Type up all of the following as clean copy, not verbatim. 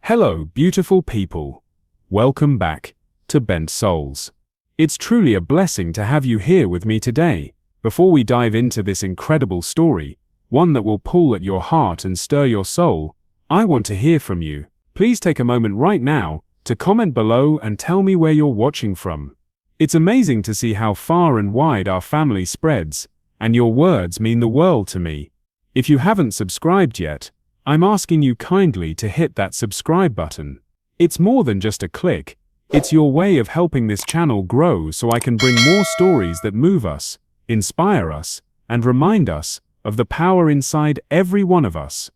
Hello, beautiful people. Welcome back to Bent Souls. It's truly a blessing to have you here with me today. Before we dive into this incredible story, one that will pull at your heart and stir your soul, I want to hear from you. Please take a moment right now to comment below and tell me where you're watching from. It's amazing to see how far and wide our family spreads, and your words mean the world to me. If you haven't subscribed yet, I'm asking you kindly to hit that subscribe button. It's more than just a click, it's your way of helping this channel grow so I can bring more stories that move us, inspire us, and remind us of the power inside every one of us.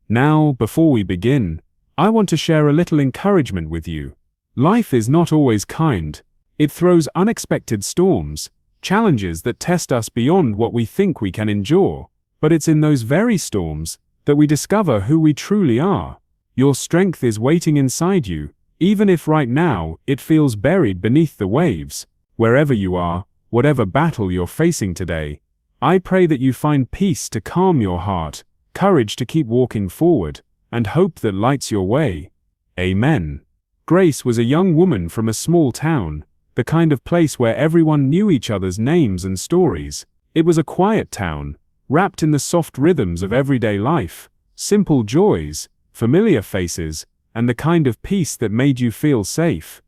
Now, before we begin, I want to share a little encouragement with you. Life is not always kind. It throws unexpected storms, challenges that test us beyond what we think we can endure. But it's in those very storms that we discover who we truly are. Your strength is waiting inside you, even if right now it feels buried beneath the waves. Wherever you are, whatever battle you're facing today, I pray that you find peace to calm your heart, courage to keep walking forward, and hope that lights your way. Amen. Grace was a young woman from a small town, the kind of place where everyone knew each other's names and stories. It was a quiet town, wrapped in the soft rhythms of everyday life, simple joys, familiar faces, and the kind of peace that made you feel safe.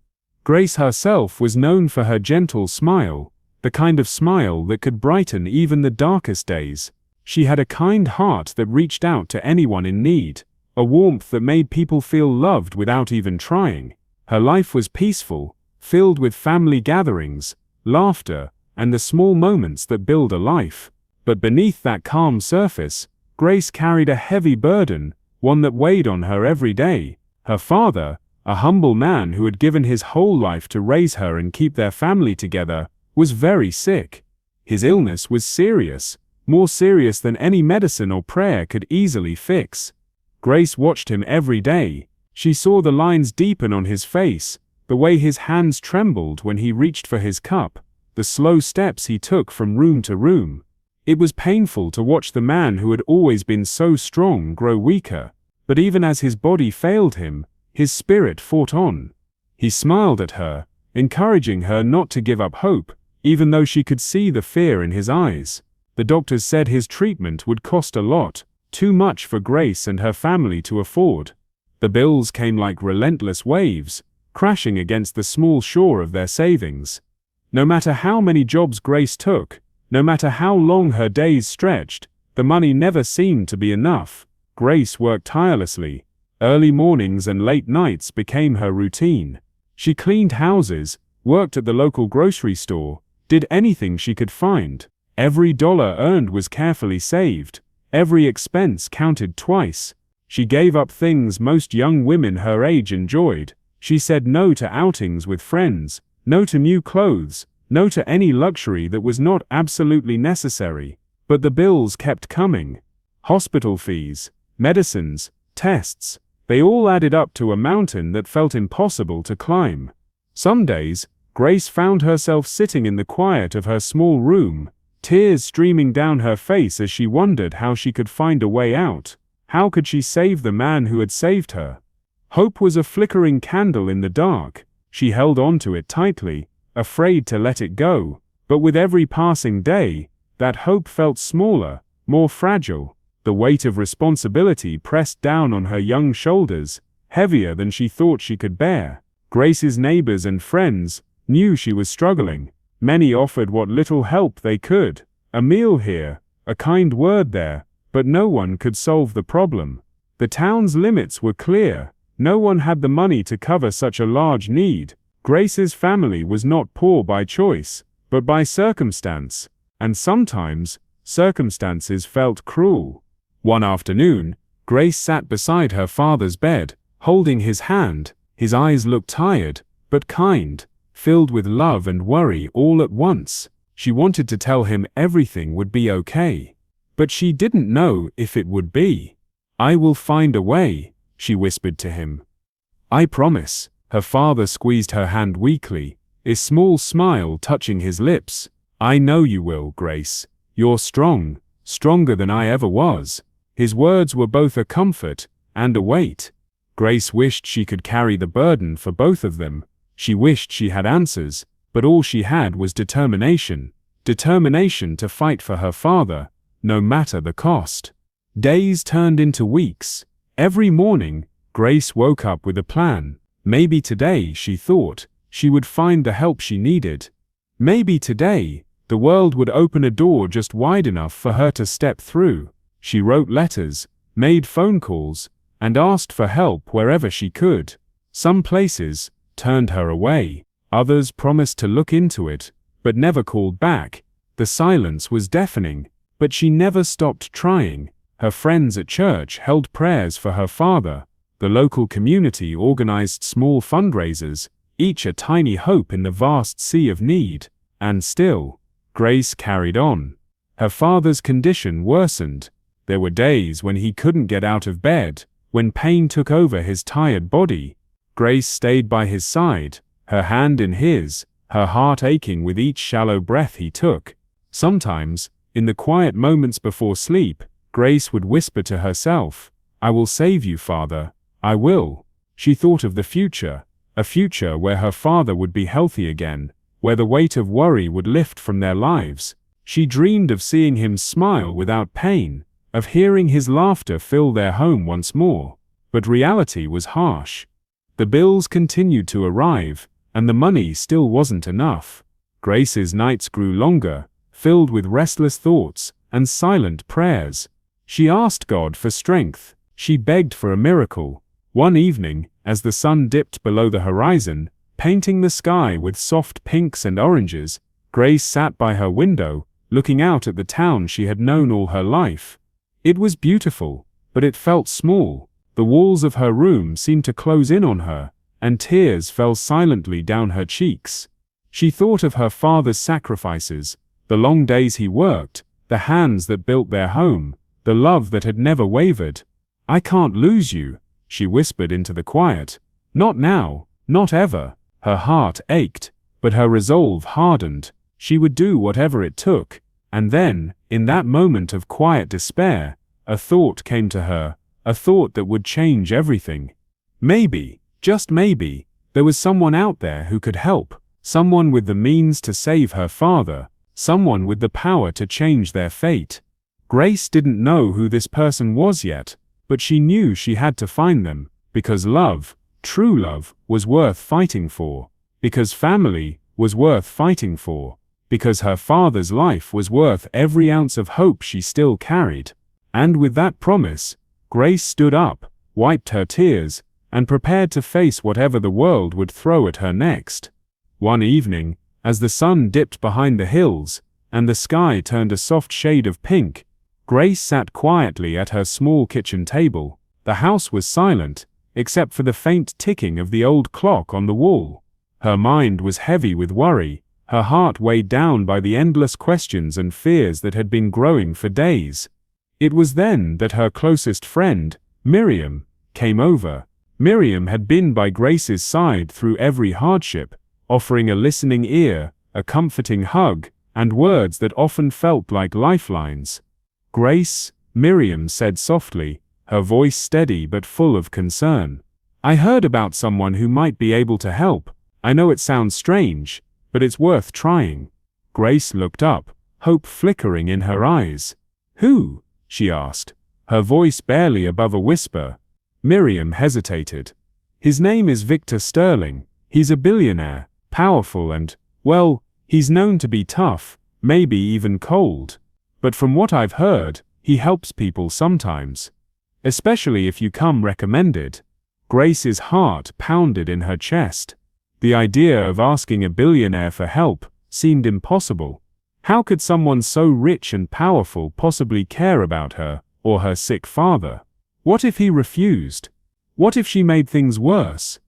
Grace herself was known for her gentle smile, the kind of smile that could brighten even the darkest days. She had a kind heart that reached out to anyone in need, a warmth that made people feel loved without even trying. Her life was peaceful, filled with family gatherings, laughter, and the small moments that build a life. But beneath that calm surface, Grace carried a heavy burden, one that weighed on her every day. Her father, a humble man who had given his whole life to raise her and keep their family together, was very sick. His illness was serious, more serious than any medicine or prayer could easily fix. Grace watched him every day. She saw the lines deepen on his face, the way his hands trembled when he reached for his cup, the slow steps he took from room to room. It was painful to watch the man who had always been so strong grow weaker, but even as his body failed him, his spirit fought on. He smiled at her, encouraging her not to give up hope, even though she could see the fear in his eyes. The doctors said his treatment would cost a lot, too much for Grace and her family to afford. The bills came like relentless waves, crashing against the small shore of their savings. No matter how many jobs Grace took, no matter how long her days stretched, the money never seemed to be enough. Grace worked tirelessly. Early mornings and late nights became her routine. She cleaned houses, worked at the local grocery store, did anything she could find. Every dollar earned was carefully saved. Every expense counted twice. She gave up things most young women her age enjoyed. She said no to outings with friends, no to new clothes, no to any luxury that was not absolutely necessary. But the bills kept coming. Hospital fees, medicines, tests, they all added up to a mountain that felt impossible to climb. Some days, Grace found herself sitting in the quiet of her small room, tears streaming down her face as she wondered how she could find a way out. How could she save the man who had saved her? Hope was a flickering candle in the dark. She held on to it tightly, afraid to let it go, but with every passing day, that hope felt smaller, more fragile. The weight of responsibility pressed down on her young shoulders, heavier than she thought she could bear. Grace's neighbors and friends knew she was struggling. Many offered what little help they could, a meal here, a kind word there, but no one could solve the problem. The town's limits were clear. No one had the money to cover such a large need. Grace's family was not poor by choice, but by circumstance, and sometimes, circumstances felt cruel. One afternoon, Grace sat beside her father's bed, holding his hand. His eyes looked tired, but kind, filled with love and worry all at once. She wanted to tell him everything would be okay, but she didn't know if it would be. "I will find a way," she whispered to him. "I promise." Her father squeezed her hand weakly, a small smile touching his lips. "I know you will, Grace. You're strong, stronger than I ever was." His words were both a comfort and a weight. Grace wished she could carry the burden for both of them. She wished she had answers, but all she had was determination. Determination to fight for her father, no matter the cost. Days turned into weeks. Every morning, Grace woke up with a plan. Maybe today, she thought, she would find the help she needed. Maybe today, the world would open a door just wide enough for her to step through. She wrote letters, made phone calls, and asked for help wherever she could. Some places turned her away. Others promised to look into it, but never called back. The silence was deafening, but she never stopped trying. Her friends at church held prayers for her father. The local community organized small fundraisers, each a tiny hope in the vast sea of need. And still, Grace carried on. Her father's condition worsened. There were days when he couldn't get out of bed, when pain took over his tired body. Grace stayed by his side, her hand in his, her heart aching with each shallow breath he took. Sometimes, in the quiet moments before sleep, Grace would whisper to herself, "I will save you, Father. I will." She thought of the future, a future where her father would be healthy again, where the weight of worry would lift from their lives. She dreamed of seeing him smile without pain, of hearing his laughter fill their home once more. But reality was harsh. The bills continued to arrive, and the money still wasn't enough. Grace's nights grew longer, filled with restless thoughts and silent prayers. She asked God for strength. She begged for a miracle. One evening, as the sun dipped below the horizon, painting the sky with soft pinks and oranges, Grace sat by her window, looking out at the town she had known all her life. It was beautiful, but it felt small. The walls of her room seemed to close in on her, and tears fell silently down her cheeks. She thought of her father's sacrifices, the long days he worked, the hands that built their home, the love that had never wavered. "I can't lose you," she whispered into the quiet. "Not now, not ever." Her heart ached, but her resolve hardened. She would do whatever it took. And then, in that moment of quiet despair, a thought came to her, a thought that would change everything. Maybe, just maybe, there was someone out there who could help, someone with the means to save her father, someone with the power to change their fate. Grace didn't know who this person was yet, but she knew she had to find them, because love, true love, was worth fighting for, because family was worth fighting for, because her father's life was worth every ounce of hope she still carried. And with that promise, Grace stood up, wiped her tears, and prepared to face whatever the world would throw at her next. One evening, as the sun dipped behind the hills, and the sky turned a soft shade of pink, Grace sat quietly at her small kitchen table. The house was silent, except for the faint ticking of the old clock on the wall. Her mind was heavy with worry, her heart weighed down by the endless questions and fears that had been growing for days. It was then that her closest friend, Miriam, came over. Miriam had been by Grace's side through every hardship, offering a listening ear, a comforting hug, and words that often felt like lifelines. "Grace," Miriam said softly, her voice steady but full of concern. "I heard about someone who might be able to help. I know it sounds strange, but it's worth trying." Grace looked up, hope flickering in her eyes. "Who?" she asked, her voice barely above a whisper. Miriam hesitated. "His name is Victor Sterling. He's a billionaire, powerful and, well, he's known to be tough, maybe even cold. But from what I've heard, he helps people sometimes. Especially if you come recommended." Grace's heart pounded in her chest. The idea of asking a billionaire for help seemed impossible. How could someone so rich and powerful possibly care about her or her sick father? What if he refused? What if she made things worse?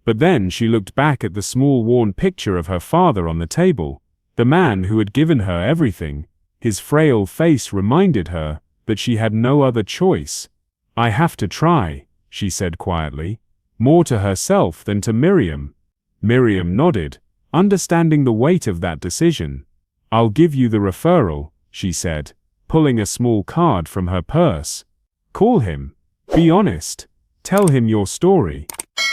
But then she looked back at the small worn picture of her father on the table, the man who had given her everything. His frail face reminded her that she had no other choice. "I have to try," she said quietly, more to herself than to Miriam. Miriam nodded, understanding the weight of that decision. "I'll give you the referral," she said, pulling a small card from her purse. "Call him. Be honest. Tell him your story.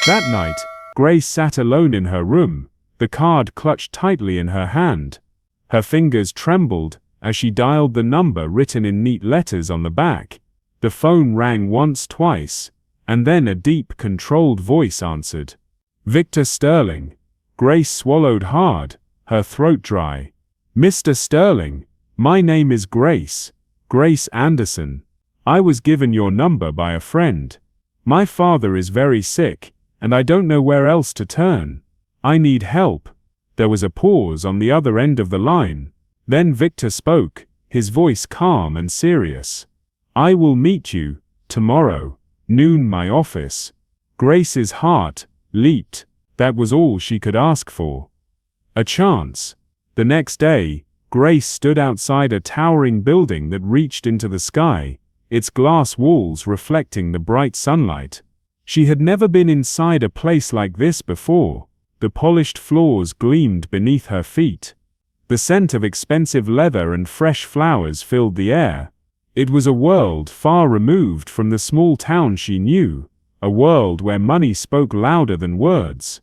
That night, Grace sat alone in her room, the card clutched tightly in her hand. Her fingers trembled as she dialed the number written in neat letters on the back. The phone rang once, twice, and then a deep, controlled voice answered. Victor Sterling. Grace swallowed hard, her throat dry. Mr. Sterling, my name is Grace Anderson. I was given your number by a friend. My father is very sick, and I don't know where else to turn. I need help. There was a pause on the other end of the line. Then Victor spoke, his voice calm and serious. I will meet you, tomorrow, noon, my office. Grace's heart leaped. That was all she could ask for. A chance. The next day, Grace stood outside a towering building that reached into the sky, its glass walls reflecting the bright sunlight. She had never been inside a place like this before. The polished floors gleamed beneath her feet. The scent of expensive leather and fresh flowers filled the air. It was a world far removed from the small town she knew, a world where money spoke louder than words.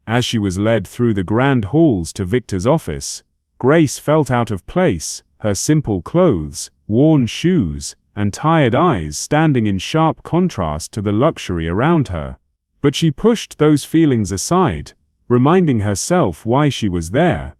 As she was led through the grand halls to Victor's office, Grace felt out of place, her simple clothes, worn shoes, and tired eyes standing in sharp contrast to the luxury around her. But she pushed those feelings aside, reminding herself why she was there.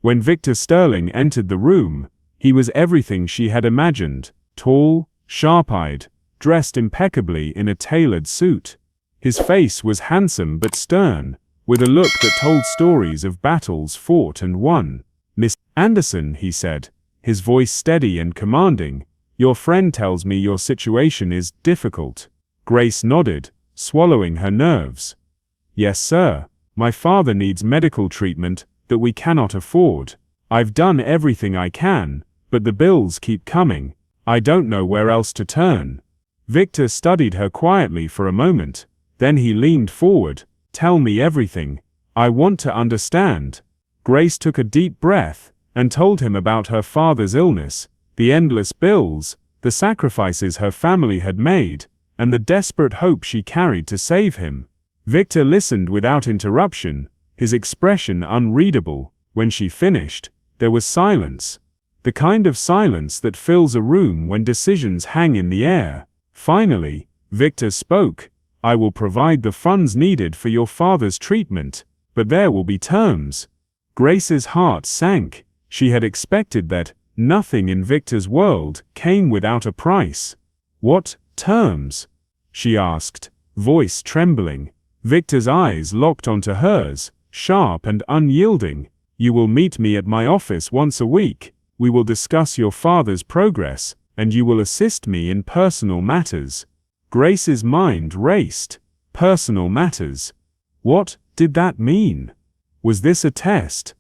When Victor Sterling entered the room, he was everything she had imagined, tall, sharp-eyed, dressed impeccably in a tailored suit. His face was handsome but stern, with a look that told stories of battles fought and won. Miss Anderson, he said, his voice steady and commanding, your friend tells me your situation is difficult. Grace nodded, swallowing her nerves. Yes, sir. My father needs medical treatment that we cannot afford. I've done everything I can, but the bills keep coming. I don't know where else to turn. Victor studied her quietly for a moment. Then he leaned forward. Tell me everything. I want to understand. Grace took a deep breath and told him about her father's illness, the endless bills, the sacrifices her family had made, and the desperate hope she carried to save him. Victor listened without interruption, his expression unreadable. When she finished, there was silence. The kind of silence that fills a room when decisions hang in the air. Finally, Victor spoke. I will provide the funds needed for your father's treatment, but there will be terms. Grace's heart sank. She had expected that nothing in Victor's world came without a price. What terms? She asked, voice trembling. Victor's eyes locked onto hers, sharp and unyielding. You will meet me at my office once a week. We will discuss your father's progress, and you will assist me in personal matters. Grace's mind raced. Personal matters. What did that mean? Was this a test?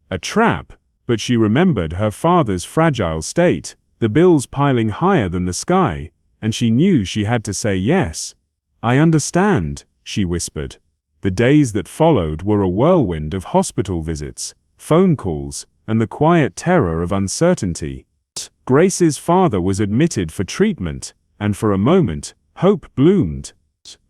A trap? But she remembered her father's fragile state, the bills piling higher than the sky, and she knew she had to say yes. I understand, she whispered. The days that followed were a whirlwind of hospital visits, phone calls, and the quiet terror of uncertainty. Grace's father was admitted for treatment, and for a moment, hope bloomed.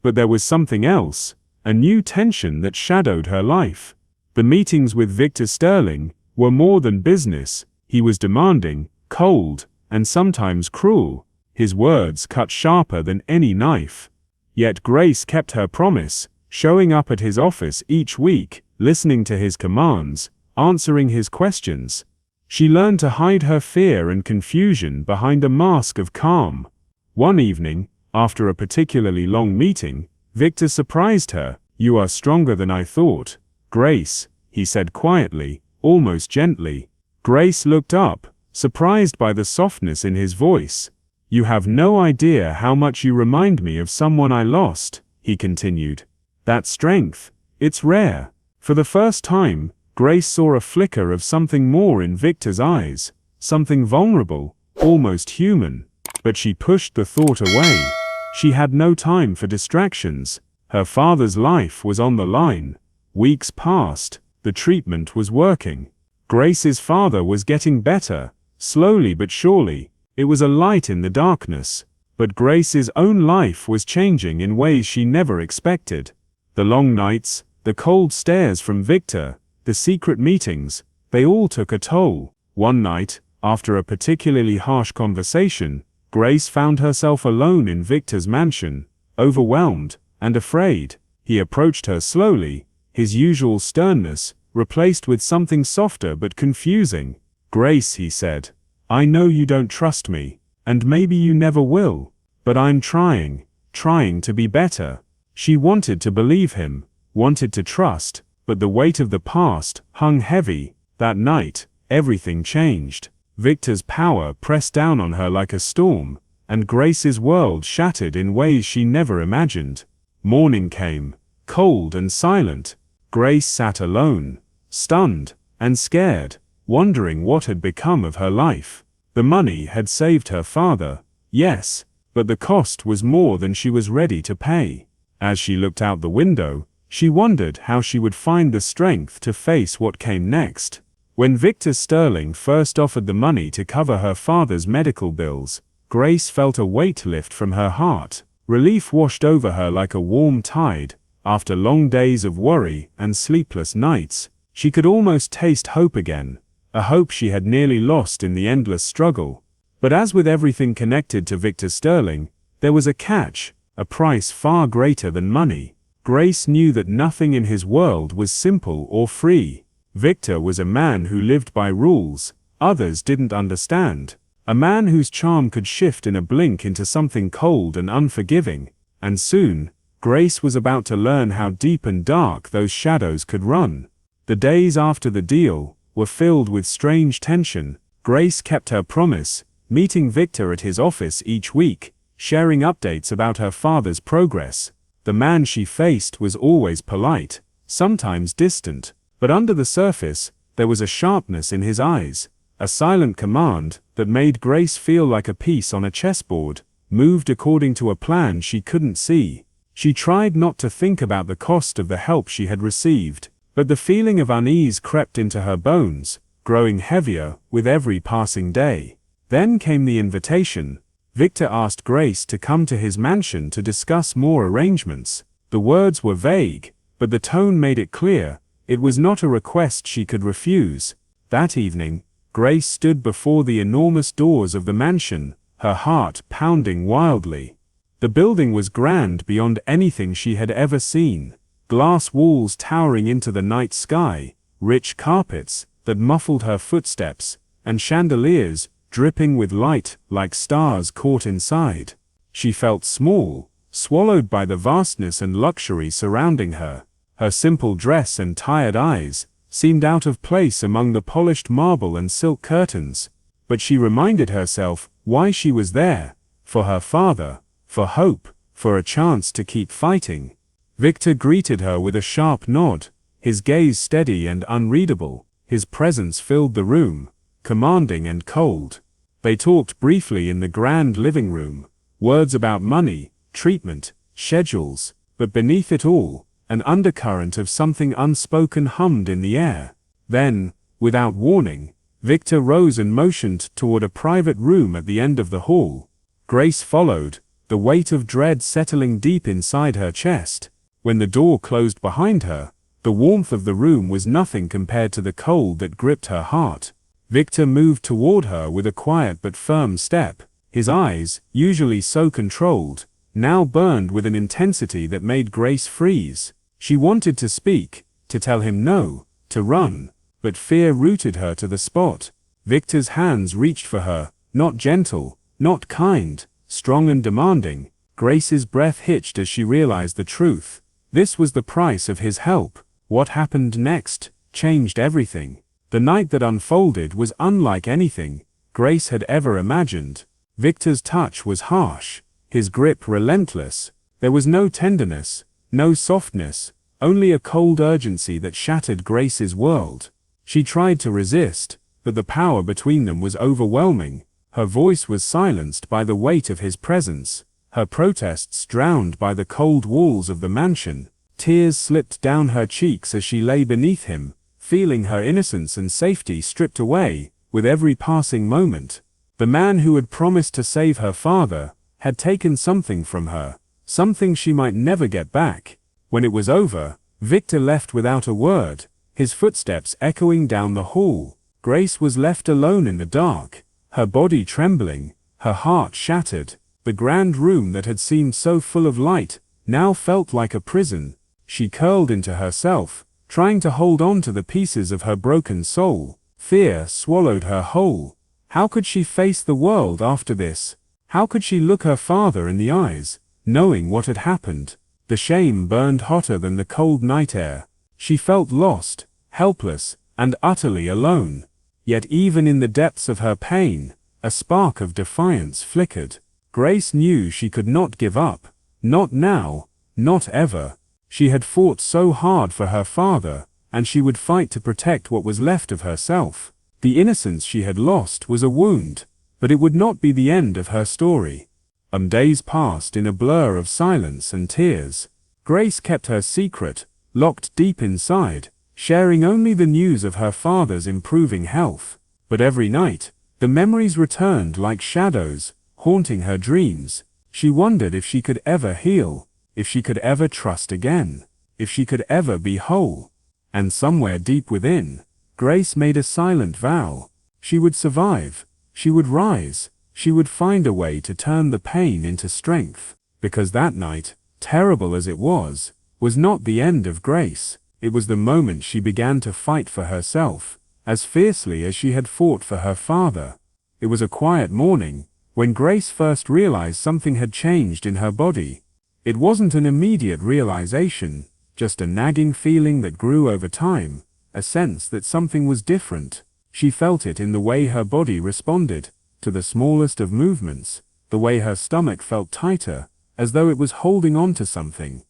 But there was something else, a new tension that shadowed her life. The meetings with Victor Sterling were more than business. He was demanding, cold, and sometimes cruel. His words cut sharper than any knife. Yet Grace kept her promise, showing up at his office each week, listening to his commands, answering his questions. She learned to hide her fear and confusion behind a mask of calm. One evening, after a particularly long meeting, Victor surprised her. You are stronger than I thought, Grace, he said quietly, almost gently. Grace looked up, surprised by the softness in his voice. You have no idea how much you remind me of someone I lost, he continued. That strength, it's rare. For the first time, Grace saw a flicker of something more in Victor's eyes, something vulnerable, almost human. But she pushed the thought away. She had no time for distractions. Her father's life was on the line. Weeks passed. The treatment was working. Grace's father was getting better, slowly but surely. It was a light in the darkness. But Grace's own life was changing in ways she never expected. The long nights, the cold stares from Victor, the secret meetings, they all took a toll. One night, after a particularly harsh conversation, Grace found herself alone in Victor's mansion, overwhelmed and afraid. He approached her slowly, his usual sternness replaced with something softer but confusing. "Grace," he said, "I know you don't trust me, and maybe you never will, but I'm trying to be better." She wanted to believe him, wanted to trust, but the weight of the past hung heavy. That night, everything changed. Victor's power pressed down on her like a storm, and Grace's world shattered in ways she never imagined. Morning came, cold and silent. Grace sat alone, stunned and scared, wondering what had become of her life. The money had saved her father, yes, but the cost was more than she was ready to pay. As she looked out the window, she wondered how she would find the strength to face what came next. When Victor Sterling first offered the money to cover her father's medical bills, Grace felt a weight lift from her heart. Relief washed over her like a warm tide. After long days of worry and sleepless nights, she could almost taste hope again, a hope she had nearly lost in the endless struggle. But as with everything connected to Victor Sterling, there was a catch, a price far greater than money. Grace knew that nothing in his world was simple or free. Victor was a man who lived by rules others didn't understand, a man whose charm could shift in a blink into something cold and unforgiving, and soon, Grace was about to learn how deep and dark those shadows could run. The days after the deal were filled with strange tension. Grace kept her promise, meeting Victor at his office each week, sharing updates about her father's progress. The man she faced was always polite, sometimes distant, but under the surface, there was a sharpness in his eyes, a silent command that made Grace feel like a piece on a chessboard, moved according to a plan she couldn't see. She tried not to think about the cost of the help she had received, but the feeling of unease crept into her bones, growing heavier with every passing day. Then came the invitation. Victor asked Grace to come to his mansion to discuss more arrangements. The words were vague, but the tone made it clear. It was not a request she could refuse. That evening, Grace stood before the enormous doors of the mansion, her heart pounding wildly. The building was grand beyond anything she had ever seen. Glass walls towering into the night sky, rich carpets that muffled her footsteps, and chandeliers dripping with light like stars caught inside. She felt small, swallowed by the vastness and luxury surrounding her. Her simple dress and tired eyes seemed out of place among the polished marble and silk curtains, but she reminded herself why she was there: for her father, for hope, for a chance to keep fighting. Victor greeted her with a sharp nod, his gaze steady and unreadable. His presence filled the room, commanding and cold. They talked briefly in the grand living room, words about money, treatment, schedules, but beneath it all, an undercurrent of something unspoken hummed in the air. Then, without warning, Victor rose and motioned toward a private room at the end of the hall. Grace followed, the weight of dread settling deep inside her chest. When the door closed behind her, the warmth of the room was nothing compared to the cold that gripped her heart. Victor moved toward her with a quiet but firm step. His eyes, usually so controlled, now burned with an intensity that made Grace freeze. She wanted to speak, to tell him no, to run, but fear rooted her to the spot. Victor's hands reached for her, not gentle, not kind, strong and demanding. Grace's breath hitched as she realized the truth. This was the price of his help. What happened next changed everything. The night that unfolded was unlike anything Grace had ever imagined. Victor's touch was harsh, his grip relentless. There was no tenderness, no softness, only a cold urgency that shattered Grace's world. She tried to resist, but the power between them was overwhelming. Her voice was silenced by the weight of his presence, her protests drowned by the cold walls of the mansion. Tears slipped down her cheeks as she lay beneath him, feeling her innocence and safety stripped away with every passing moment. The man who had promised to save her father had taken something from her, something she might never get back. When it was over, Victor left without a word, his footsteps echoing down the hall. Grace was left alone in the dark, her body trembling, her heart shattered. The grand room that had seemed so full of light now felt like a prison. She curled into herself, trying to hold on to the pieces of her broken soul. Fear swallowed her whole. How could she face the world after this? How could she look her father in the eyes, knowing what had happened? The shame burned hotter than the cold night air. She felt lost, helpless, and utterly alone. Yet even in the depths of her pain, a spark of defiance flickered. Grace knew she could not give up. Not now, not ever. She had fought so hard for her father, and she would fight to protect what was left of herself. The innocence she had lost was a wound, but it would not be the end of her story. Days passed in a blur of silence and tears. Grace kept her secret, locked deep inside, sharing only the news of her father's improving health. But every night, the memories returned like shadows, haunting her dreams. She wondered if she could ever heal, if she could ever trust again, if she could ever be whole. And somewhere deep within, Grace made a silent vow. She would survive, she would rise, she would find a way to turn the pain into strength. Because that night, terrible as it was not the end of Grace. It was the moment she began to fight for herself, as fiercely as she had fought for her father. It was a quiet morning, when Grace first realized something had changed in her body. It wasn't an immediate realization, just a nagging feeling that grew over time, a sense that something was different. She felt it in the way her body responded to the smallest of movements, the way her stomach felt tighter, as though it was holding on to something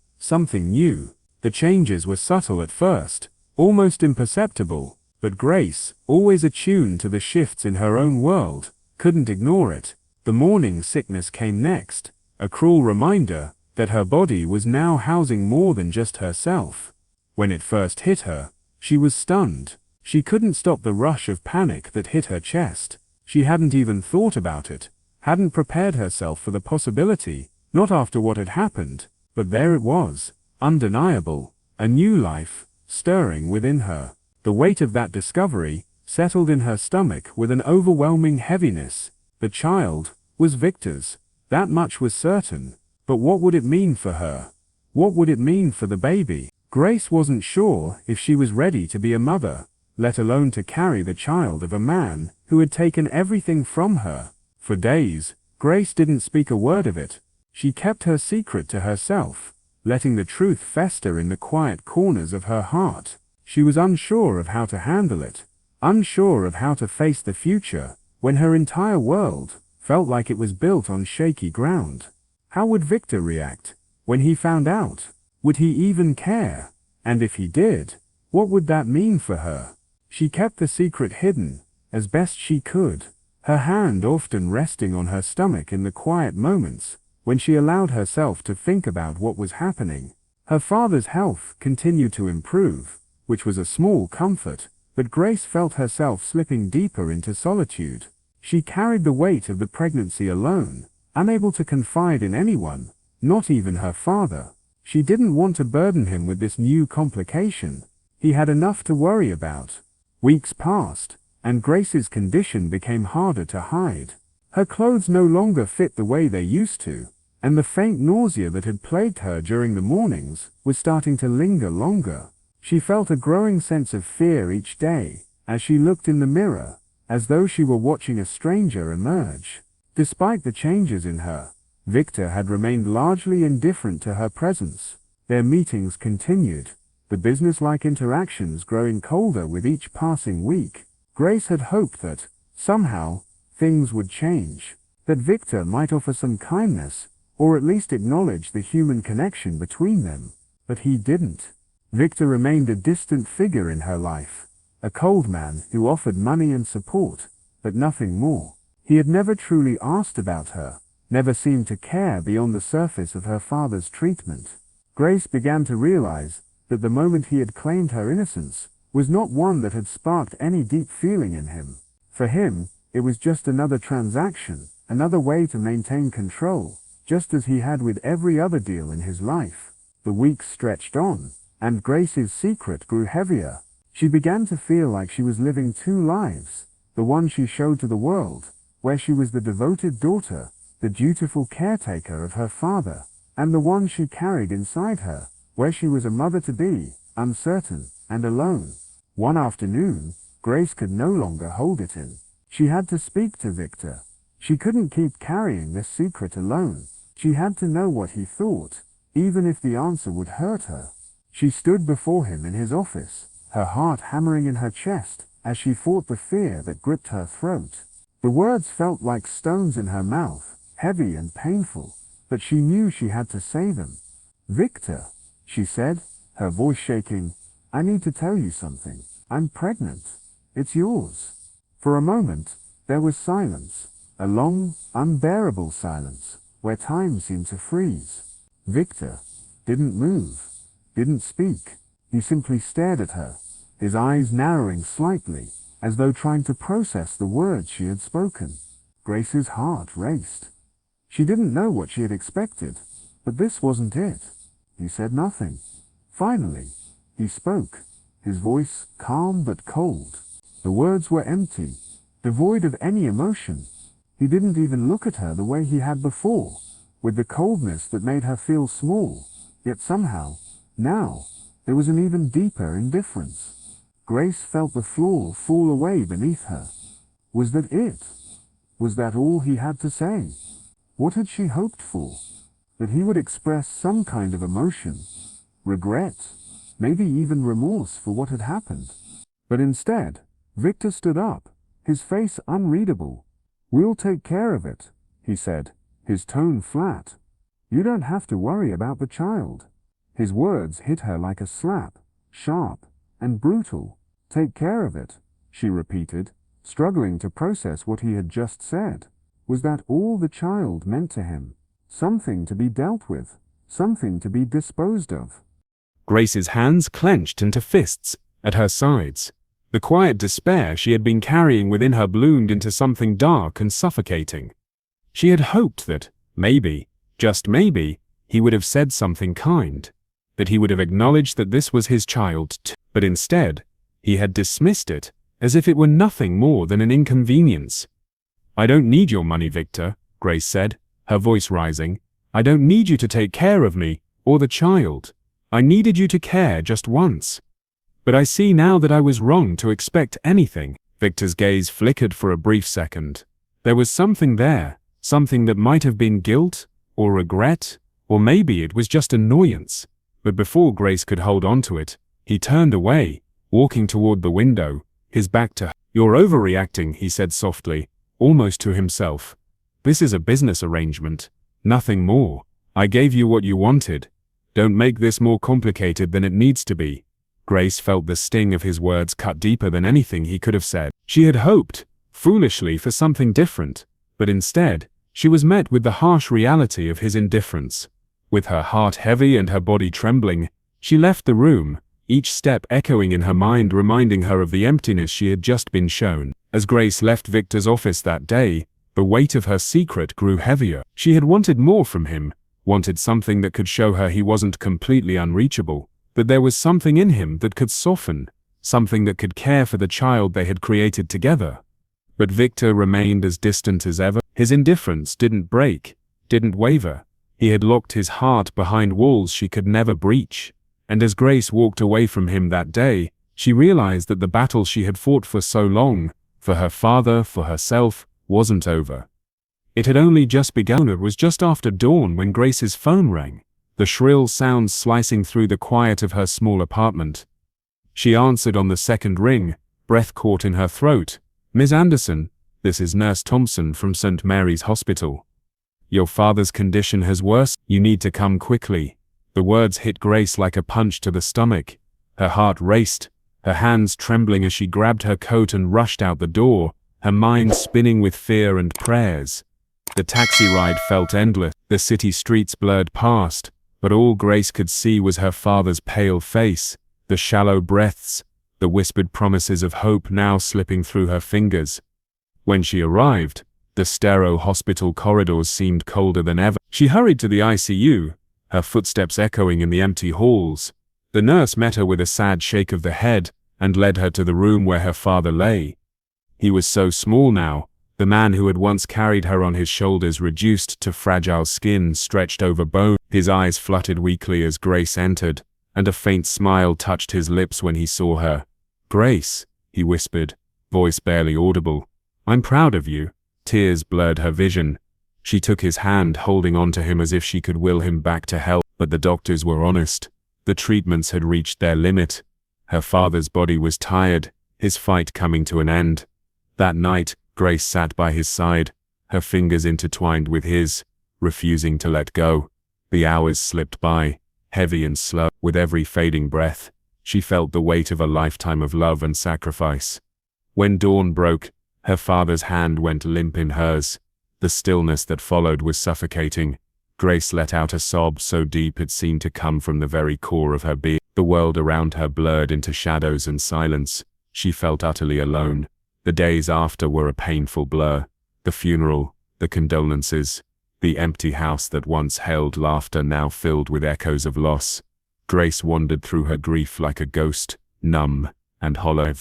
new. The changes were subtle at first, almost imperceptible, but Grace, always attuned to the shifts in her own world, couldn't ignore it. The morning sickness came next, a cruel reminder that her body was now housing more than just herself. When it first hit her, she was stunned. She couldn't stop the rush of panic that hit her chest. She hadn't even thought about it, hadn't prepared herself for the possibility, not after what had happened, but there it was, undeniable, a new life, stirring within her. The weight of that discovery settled in her stomach with an overwhelming heaviness. The child was Victor's, that much was certain, but what would it mean for her? What would it mean for the baby? Grace wasn't sure if she was ready to be a mother, let alone to carry the child of a man who had taken everything from her. For days, Grace didn't speak a word of it. She kept her secret to herself, letting the truth fester in the quiet corners of her heart. She was unsure of how to handle it, unsure of how to face the future, when her entire world felt like it was built on shaky ground. How would Victor react when he found out? Would he even care? And if he did, what would that mean for her? She kept the secret hidden, as best she could, her hand often resting on her stomach in the quiet moments when she allowed herself to think about what was happening. Her father's health continued to improve, which was a small comfort, but Grace felt herself slipping deeper into solitude. She carried the weight of the pregnancy alone, unable to confide in anyone, not even her father. She didn't want to burden him with this new complication. He had enough to worry about. Weeks passed, and Grace's condition became harder to hide. Her clothes no longer fit the way they used to, and the faint nausea that had plagued her during the mornings was starting to linger longer. She felt a growing sense of fear each day as she looked in the mirror, as though she were watching a stranger emerge. Despite the changes in her, Victor had remained largely indifferent to her presence. Their meetings continued, the business-like interactions growing colder with each passing week. Grace had hoped that, somehow, things would change, that Victor might offer some kindness, or at least acknowledge the human connection between them. But he didn't. Victor remained a distant figure in her life, a cold man who offered money and support, but nothing more. He had never truly asked about her, never seemed to care beyond the surface of her father's treatment. Grace began to realize that the moment he had claimed her innocence was not one that had sparked any deep feeling in him. For him, it was just another transaction, Another way to maintain control, just as he had with every other deal in his life. The weeks stretched on, and Grace's secret grew heavier. She began to feel like she was living two lives, the one she showed to the world, where she was the devoted daughter, the dutiful caretaker of her father, and the one she carried inside her, where she was a mother-to-be, uncertain and alone. One afternoon, Grace could no longer hold it in. She had to speak to Victor. She couldn't keep carrying this secret alone. She had to know what he thought, even if the answer would hurt her. She stood before him in his office, her heart hammering in her chest as she fought the fear that gripped her throat. The words felt like stones in her mouth, heavy and painful, but she knew she had to say them. "Victor," she said, her voice shaking, "I need to tell you something. I'm pregnant. It's yours." For a moment, there was silence, a long, unbearable silence, where time seemed to freeze. Victor didn't move, didn't speak. He simply stared at her, his eyes narrowing slightly, as though trying to process the words she had spoken. Grace's heart raced. She didn't know what she had expected, but this wasn't it. He said nothing. Finally, he spoke, his voice calm but cold. The words were empty, devoid of any emotion. He didn't even look at her the way he had before, with the coldness that made her feel small. Yet somehow, now, there was an even deeper indifference. Grace felt the floor fall away beneath her. Was that it? Was that all he had to say? What had she hoped for? That he would express some kind of emotion, regret, maybe even remorse for what had happened. But instead, Victor stood up, his face unreadable. "We'll take care of it," he said, his tone flat. "You don't have to worry about the child." His words hit her like a slap, sharp and brutal. "Take care of it," she repeated, struggling to process what he had just said. Was that all the child meant to him? Something to be dealt with, something to be disposed of. Grace's hands clenched into fists at her sides. The quiet despair she had been carrying within her bloomed into something dark and suffocating. She had hoped that, maybe, just maybe, he would have said something kind, that he would have acknowledged that this was his child too. But instead, he had dismissed it, as if it were nothing more than an inconvenience. "I don't need your money, Victor," Grace said, her voice rising. "I don't need you to take care of me, or the child. I needed you to care just once. But I see now that I was wrong to expect anything." Victor's gaze flickered for a brief second. There was something there, something that might have been guilt, or regret, or maybe it was just annoyance. But before Grace could hold on to it, he turned away, walking toward the window, his back to her. "You're overreacting," he said softly, almost to himself. "This is a business arrangement, nothing more. I gave you what you wanted. Don't make this more complicated than it needs to be." Grace felt the sting of his words cut deeper than anything he could have said. She had hoped, foolishly, for something different, but instead, she was met with the harsh reality of his indifference. With her heart heavy and her body trembling, she left the room, each step echoing in her mind, reminding her of the emptiness she had just been shown. As Grace left Victor's office that day, the weight of her secret grew heavier. She had wanted more from him, wanted something that could show her he wasn't completely unreachable, that there was something in him that could soften, something that could care for the child they had created together. But Victor remained as distant as ever. His indifference didn't break, didn't waver. He had locked his heart behind walls she could never breach. And as Grace walked away from him that day, she realized that the battle she had fought for so long, for her father, for herself, wasn't over. It had only just begun. It was just after dawn when Grace's phone rang, the shrill sounds slicing through the quiet of her small apartment. She answered on the second ring, breath caught in her throat. "Ms. Anderson, this is Nurse Thompson from St. Mary's Hospital. Your father's condition has worsened. You need to come quickly." The words hit Grace like a punch to the stomach. Her heart raced, her hands trembling as she grabbed her coat and rushed out the door, her mind spinning with fear and prayers. The taxi ride felt endless. The city streets blurred past, but all Grace could see was her father's pale face, the shallow breaths, the whispered promises of hope now slipping through her fingers. When she arrived, The sterile hospital corridors seemed colder than ever. She hurried to the ICU, her footsteps echoing in the empty halls. The nurse met her with a sad shake of the head and led her to the room where her father lay. He was so small now, the man who had once carried her on his shoulders reduced to fragile skin stretched over bone. His eyes fluttered weakly as Grace entered, and a faint smile touched his lips when he saw her. "Grace," he whispered, voice barely audible. "I'm proud of you." Tears blurred her vision. She took his hand, holding on to him as if she could will him back to health. But the doctors were honest. The treatments had reached their limit. Her father's body was tired, his fight coming to an end. That night, Grace sat by his side, her fingers intertwined with his, refusing to let go. The hours slipped by, heavy and slow. With every fading breath, she felt the weight of a lifetime of love and sacrifice. When dawn broke, her father's hand went limp in hers. The stillness that followed was suffocating. Grace let out a sob so deep it seemed to come from the very core of her being. The world around her blurred into shadows and silence. She felt utterly alone. The days after were a painful blur. The funeral, the condolences, the empty house that once held laughter now filled with echoes of loss. Grace wandered through her grief like a ghost, numb and hollow.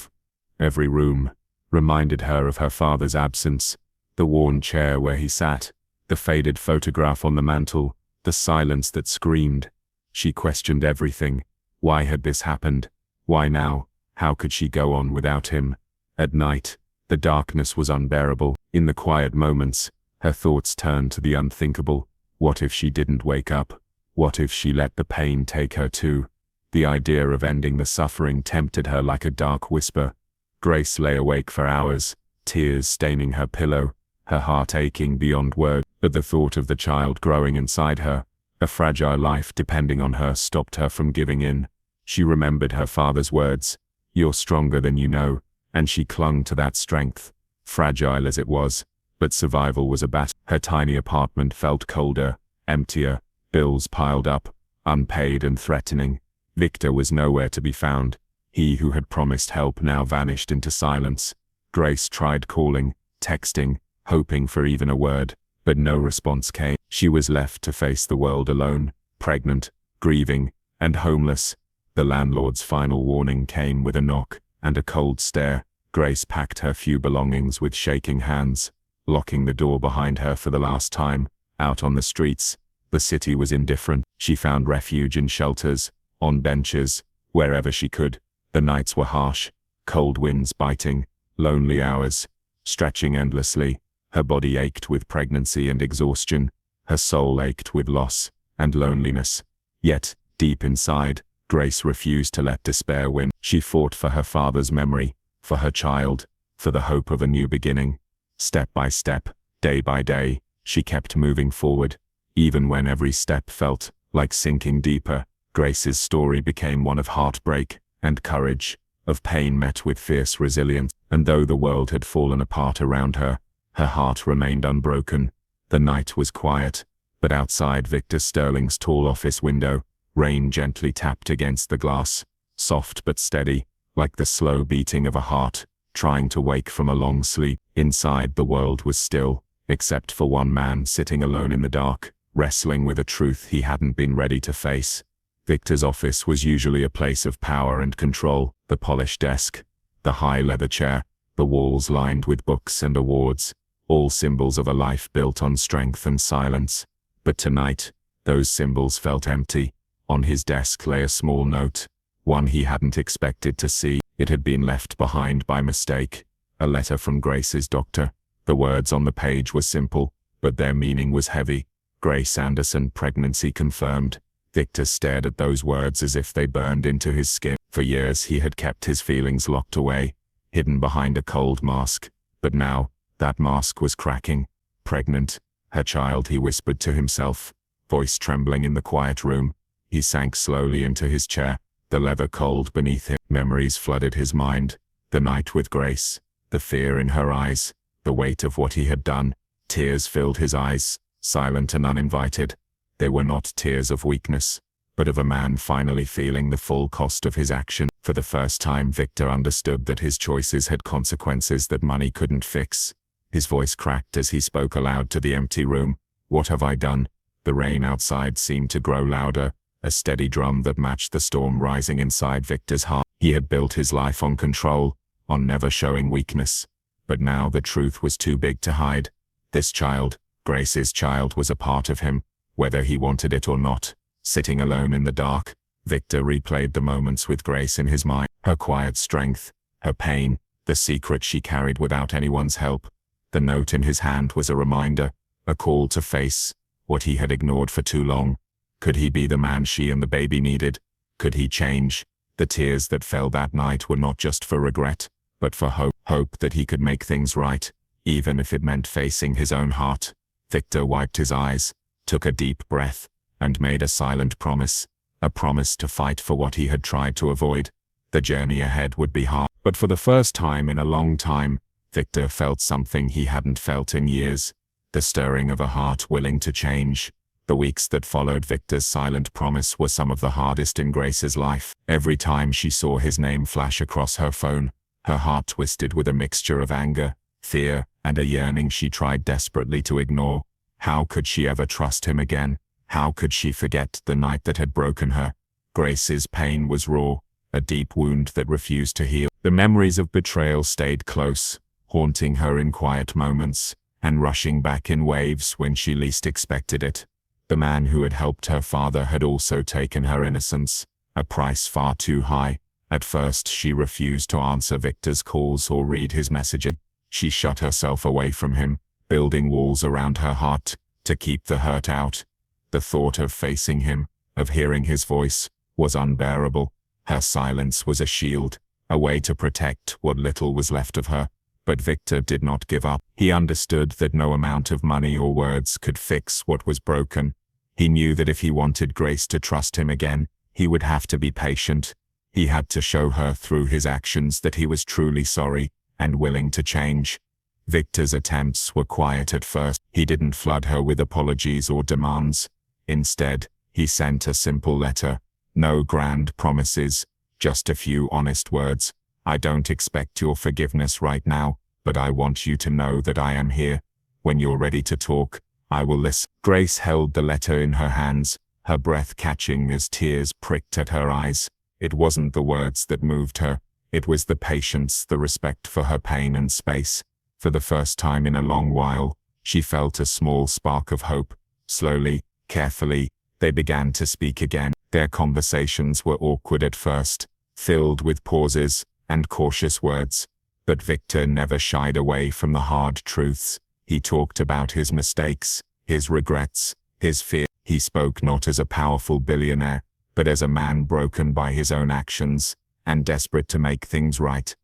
Every room reminded her of her father's absence. The worn chair where he sat, the faded photograph on the mantel, the silence that screamed. She questioned everything. Why had this happened? Why now? How could she go on without him? At night, the darkness was unbearable. In the quiet moments, her thoughts turned to the unthinkable. What if she didn't wake up? What if she let the pain take her too? The idea of ending the suffering tempted her like a dark whisper. Grace lay awake for hours, tears staining her pillow, her heart aching beyond words. But the thought of the child growing inside her, a fragile life depending on her, stopped her from giving in. She remembered her father's words, "You're stronger than you know," and she clung to that strength, fragile as it was. But survival was a battle. Her tiny apartment felt colder, emptier, bills piled up, unpaid and threatening. Victor was nowhere to be found. He who had promised help now vanished into silence. Grace tried calling, texting, hoping for even a word, but no response came. She was left to face the world alone, pregnant, grieving, and homeless. The landlord's final warning came with a knock and a cold stare. Grace packed her few belongings with shaking hands, locking the door behind her for the last time. Out on the streets, the city was indifferent. She found refuge in shelters, on benches, wherever she could. The nights were harsh, cold winds biting, lonely hours, stretching endlessly. Her body ached with pregnancy and exhaustion. Her soul ached with loss and loneliness. Yet, deep inside, Grace refused to let despair win. She fought for her father's memory, for her child, for the hope of a new beginning. Step by step, day by day, she kept moving forward. Even when every step felt like sinking deeper, Grace's story became one of heartbreak and courage, of pain met with fierce resilience. And though the world had fallen apart around her, her heart remained unbroken. The night was quiet, but outside Victor Sterling's tall office window, rain gently tapped against the glass, soft but steady, like the slow beating of a heart, trying to wake from a long sleep. Inside, the world was still, except for one man sitting alone in the dark, wrestling with a truth he hadn't been ready to face. Victor's office was usually a place of power and control. The polished desk, the high leather chair, the walls lined with books and awards, all symbols of a life built on strength and silence. But tonight, those symbols felt empty. On his desk lay a small note, one he hadn't expected to see. It had been left behind by mistake, a letter from Grace's doctor. The words on the page were simple, but their meaning was heavy. Grace Anderson, pregnancy confirmed. Victor stared at those words as if they burned into his skin. For years he had kept his feelings locked away, hidden behind a cold mask. But now, that mask was cracking. Pregnant, her child, he whispered to himself, voice trembling in the quiet room. He sank slowly into his chair, the leather cold beneath him. Memories flooded his mind. The night with Grace, the fear in her eyes, the weight of what he had done. Tears filled his eyes, silent and uninvited. They were not tears of weakness, but of a man finally feeling the full cost of his action. For the first time, Victor understood that his choices had consequences that money couldn't fix. His voice cracked as he spoke aloud to the empty room. "What have I done?" The rain outside seemed to grow louder, a steady drum that matched the storm rising inside Victor's heart. He had built his life on control, on never showing weakness. But now the truth was too big to hide. This child, Grace's child, was a part of him, whether he wanted it or not. Sitting alone in the dark, Victor replayed the moments with Grace in his mind. Her quiet strength, her pain, the secret she carried without anyone's help. The note in his hand was a reminder, a call to face what he had ignored for too long. Could he be the man she and the baby needed? Could he change? The tears that fell that night were not just for regret, but for hope. Hope that he could make things right, even if it meant facing his own heart. Victor wiped his eyes, took a deep breath, and made a silent promise. A promise to fight for what he had tried to avoid. The journey ahead would be hard, but for the first time in a long time, Victor felt something he hadn't felt in years. The stirring of a heart willing to change. The weeks that followed Victor's silent promise were some of the hardest in Grace's life. Every time she saw his name flash across her phone, her heart twisted with a mixture of anger, fear, and a yearning she tried desperately to ignore. How could she ever trust him again? How could she forget the night that had broken her? Grace's pain was raw, a deep wound that refused to heal. The memories of betrayal stayed close, haunting her in quiet moments, and rushing back in waves when she least expected it. The man who had helped her father had also taken her innocence, a price far too high. At first she refused to answer Victor's calls or read his messages. She shut herself away from him, building walls around her heart to keep the hurt out. The thought of facing him, of hearing his voice, was unbearable. Her silence was a shield, a way to protect what little was left of her. But Victor did not give up. He understood that no amount of money or words could fix what was broken. He knew that if he wanted Grace to trust him again, he would have to be patient. He had to show her through his actions that he was truly sorry and willing to change. Victor's attempts were quiet at first. He didn't flood her with apologies or demands. Instead, he sent a simple letter. No grand promises, just a few honest words. "I don't expect your forgiveness right now, but I want you to know that I am here. When you're ready to talk, I will listen." Grace held the letter in her hands, her breath catching as tears pricked at her eyes. It wasn't the words that moved her. It was the patience, the respect for her pain and space. For the first time in a long while, she felt a small spark of hope. Slowly, carefully, they began to speak again. Their conversations were awkward at first, filled with pauses and cautious words. But Victor never shied away from the hard truths. He talked about his mistakes, his regrets, his fear. He spoke not as a powerful billionaire, but as a man broken by his own actions, and desperate to make things right.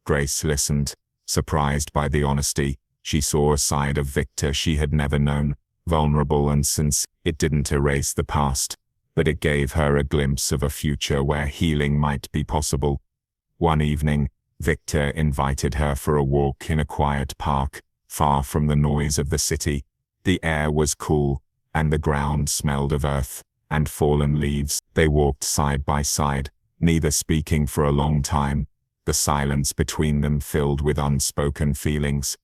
Grace listened, surprised by the honesty. She saw a side of Victor she had never known, vulnerable and sincere. It didn't erase the past, but it gave her a glimpse of a future where healing might be possible. One evening, Victor invited her for a walk in a quiet park, far from the noise of the city. The air was cool, and the ground smelled of earth and fallen leaves. They walked side by side, neither speaking for a long time, the silence between them filled with unspoken feelings.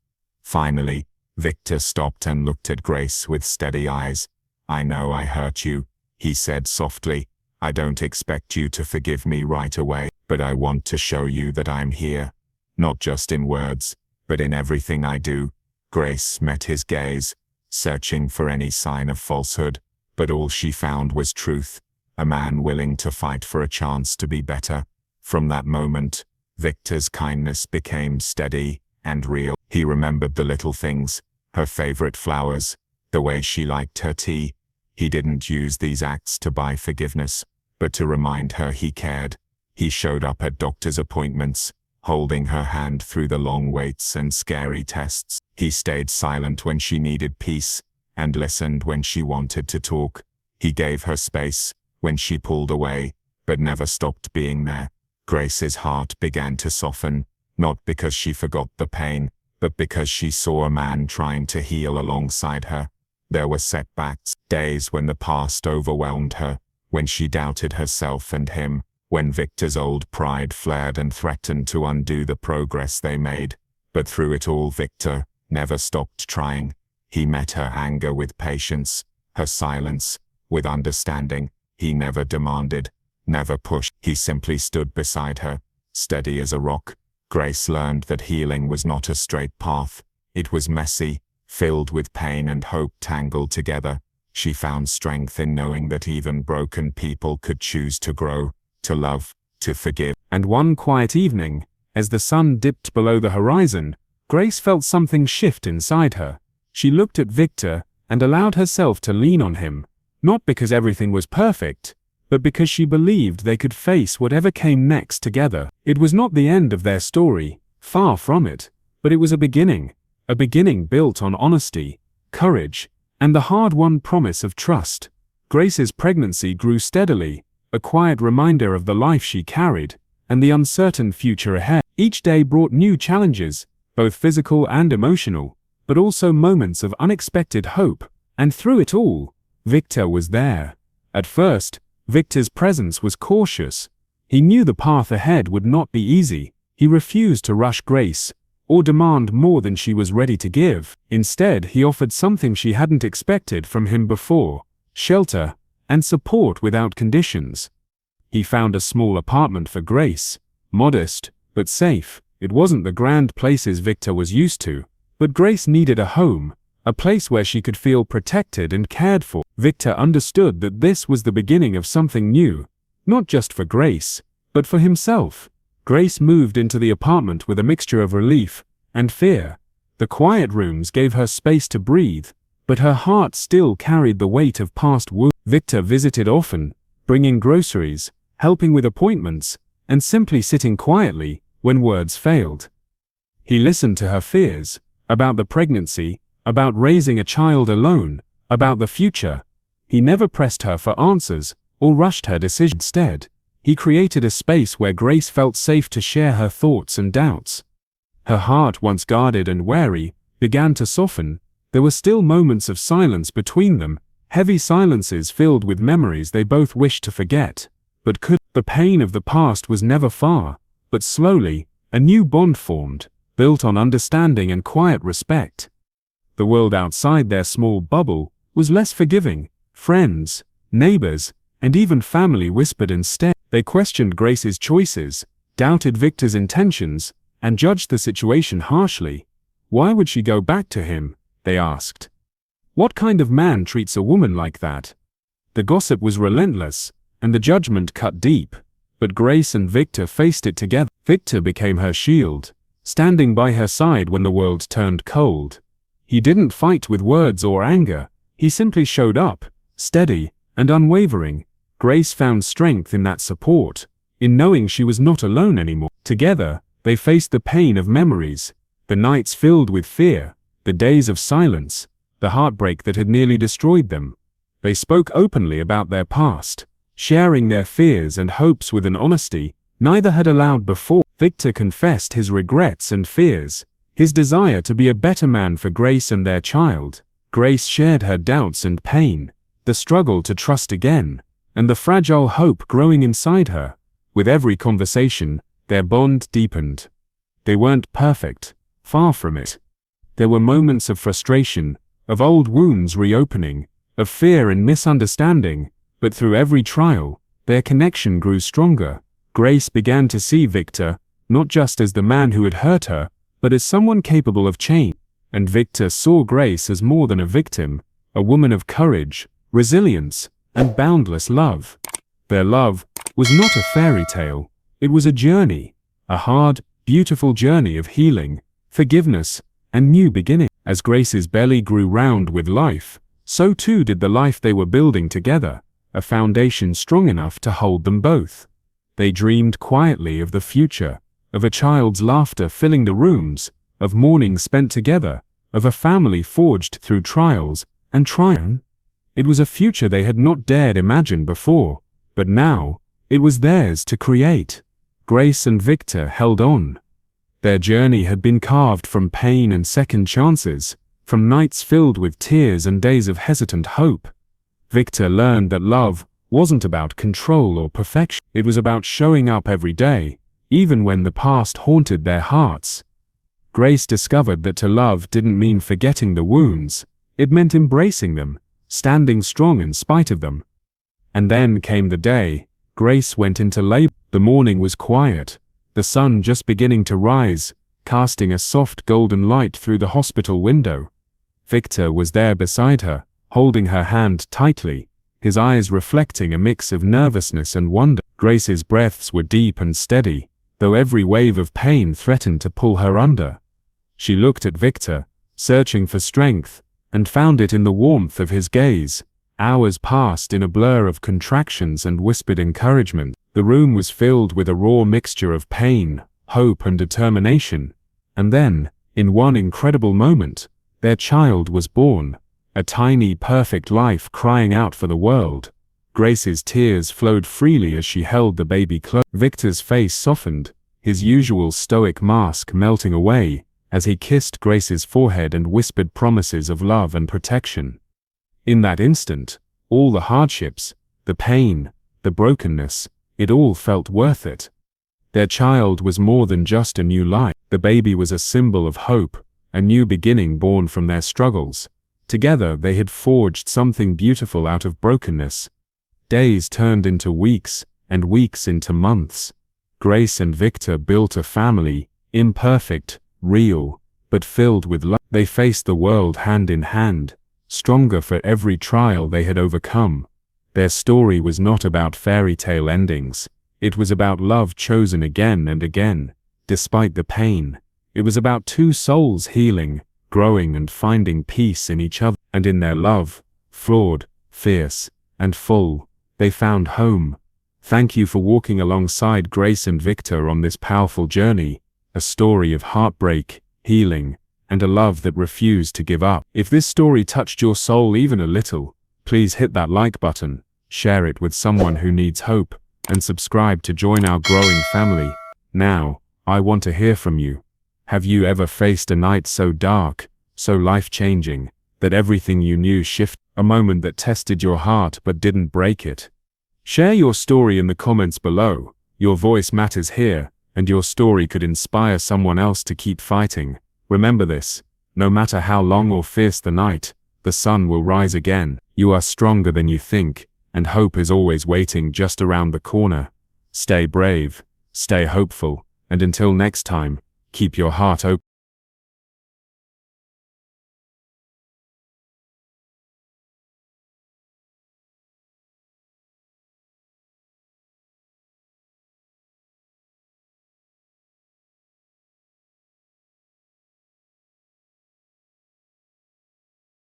Finally, Victor stopped and looked at Grace with steady eyes. "I know I hurt you," he said softly. "I don't expect you to forgive me right away, but I want to show you that I'm here. Not just in words, but in everything I do." Grace met his gaze, searching for any sign of falsehood, but all she found was truth, a man willing to fight for a chance to be better. From that moment, Victor's kindness became steady and real. He remembered the little things, her favorite flowers, the way she liked her tea. He didn't use these acts to buy forgiveness, but to remind her he cared. He showed up at doctor's appointments, holding her hand through the long waits and scary tests. He stayed silent when she needed peace, and listened when she wanted to talk. He gave her space when she pulled away, but never stopped being there. Grace's heart began to soften, not because she forgot the pain, but because she saw a man trying to heal alongside her. There were setbacks, days when the past overwhelmed her, when she doubted herself and him, when Victor's old pride flared and threatened to undo the progress they made. But through it all, Victor, never stopped trying. He met her anger with patience, her silence with understanding. He never demanded, never pushed. He simply stood beside her, steady as a rock. Grace learned that healing was not a straight path. It was messy, filled with pain and hope tangled together. She found strength in knowing that even broken people could choose to grow, to love, to forgive. And one quiet evening, as the sun dipped below the horizon, Grace felt something shift inside her. She looked at Victor and allowed herself to lean on him, not because everything was perfect, but because she believed they could face whatever came next together. It was not the end of their story, far from it, but it was a beginning built on honesty, courage, and the hard-won promise of trust. Grace's pregnancy grew steadily, a quiet reminder of the life she carried, and the uncertain future ahead. Each day brought new challenges, both physical and emotional, but also moments of unexpected hope, and through it all, Victor was there. At first, Victor's presence was cautious. He knew the path ahead would not be easy. He refused to rush Grace, or demand more than she was ready to give. Instead, he offered something she hadn't expected from him before: shelter and support without conditions. He found a small apartment for Grace, modest but safe. It wasn't the grand places Victor was used to, but Grace needed a home, a place where she could feel protected and cared for. Victor understood that this was the beginning of something new, not just for Grace, but for himself. Grace moved into the apartment with a mixture of relief and fear. The quiet rooms gave her space to breathe, but her heart still carried the weight of past wounds. Victor visited often, bringing groceries, helping with appointments, and simply sitting quietly when words failed. He listened to her fears, about the pregnancy, about raising a child alone, about the future. He never pressed her for answers or rushed her decision. Instead, he created a space where Grace felt safe to share her thoughts and doubts. Her heart, once guarded and wary, began to soften. There were still moments of silence between them, heavy silences filled with memories they both wished to forget, but could. The pain of the past was never far, but slowly, a new bond formed, built on understanding and quiet respect. The world outside their small bubble was less forgiving. Friends, neighbors, and even family whispered instead. They questioned Grace's choices, doubted Victor's intentions, and judged the situation harshly. Why would she go back to him? They asked. What kind of man treats a woman like that? The gossip was relentless, and the judgment cut deep. But Grace and Victor faced it together. Victor became her shield, standing by her side when the world turned cold. He didn't fight with words or anger. He simply showed up, steady and unwavering. Grace found strength in that support, in knowing she was not alone anymore. Together, they faced the pain of memories, the nights filled with fear, the days of silence, the heartbreak that had nearly destroyed them. They spoke openly about their past, sharing their fears and hopes with an honesty neither had allowed before. Victor confessed his regrets and fears, his desire to be a better man for Grace and their child. Grace shared her doubts and pain, the struggle to trust again, and the fragile hope growing inside her. With every conversation, their bond deepened. They weren't perfect, far from it. There were moments of frustration, of old wounds reopening, of fear and misunderstanding, but through every trial, their connection grew stronger. Grace began to see Victor, not just as the man who had hurt her, but as someone capable of change. And Victor saw Grace as more than a victim, a woman of courage, resilience, and boundless love. Their love was not a fairy tale. It was a journey, a hard, beautiful journey of healing, forgiveness, and new beginning. As Grace's belly grew round with life, so too did the life they were building together, a foundation strong enough to hold them both. They dreamed quietly of the future, of a child's laughter filling the rooms, of mornings spent together, of a family forged through trials and triumph. It was a future they had not dared imagine before, but now, it was theirs to create. Grace and Victor held on. Their journey had been carved from pain and second chances, from nights filled with tears and days of hesitant hope. Victor learned that love wasn't about control or perfection. It was about showing up every day, even when the past haunted their hearts. Grace discovered that to love didn't mean forgetting the wounds, it meant embracing them, standing strong in spite of them. And then came the day. Grace went into labor. The morning was quiet, the sun just beginning to rise, casting a soft golden light through the hospital window. Victor was there beside her, holding her hand tightly, his eyes reflecting a mix of nervousness and wonder. Grace's breaths were deep and steady, though every wave of pain threatened to pull her under. She looked at Victor, searching for strength, and found it in the warmth of his gaze. Hours passed in a blur of contractions and whispered encouragement. The room was filled with a raw mixture of pain, hope, and determination. And then, in one incredible moment, their child was born, a tiny, perfect life crying out for the world. Grace's tears flowed freely as she held the baby close. Victor's face softened, his usual stoic mask melting away, as he kissed Grace's forehead and whispered promises of love and protection. In that instant, all the hardships, the pain, the brokenness, it all felt worth it. Their child was more than just a new life. The baby was a symbol of hope, a new beginning born from their struggles. Together they had forged something beautiful out of brokenness. Days turned into weeks, and weeks into months. Grace and Victor built a family, imperfect, real, but filled with love. They faced the world hand in hand, stronger for every trial they had overcome. Their story was not about fairy tale endings. It was about love chosen again and again, despite the pain. It was about two souls healing, growing, and finding peace in each other. And in their love, flawed, fierce, and full, they found home. Thank you for walking alongside Grace and Victor on this powerful journey, a story of heartbreak, healing, and a love that refused to give up. If this story touched your soul even a little, please hit that like button, share it with someone who needs hope, and subscribe to join our growing family. Now, I want to hear from you. Have you ever faced a night so dark, so life-changing, that everything you knew shifted? A moment that tested your heart but didn't break it? Share your story in the comments below. Your voice matters here, and your story could inspire someone else to keep fighting. Remember this, no matter how long or fierce the night, the sun will rise again. You are stronger than you think, and hope is always waiting just around the corner. Stay brave, stay hopeful, and until next time, keep your heart open.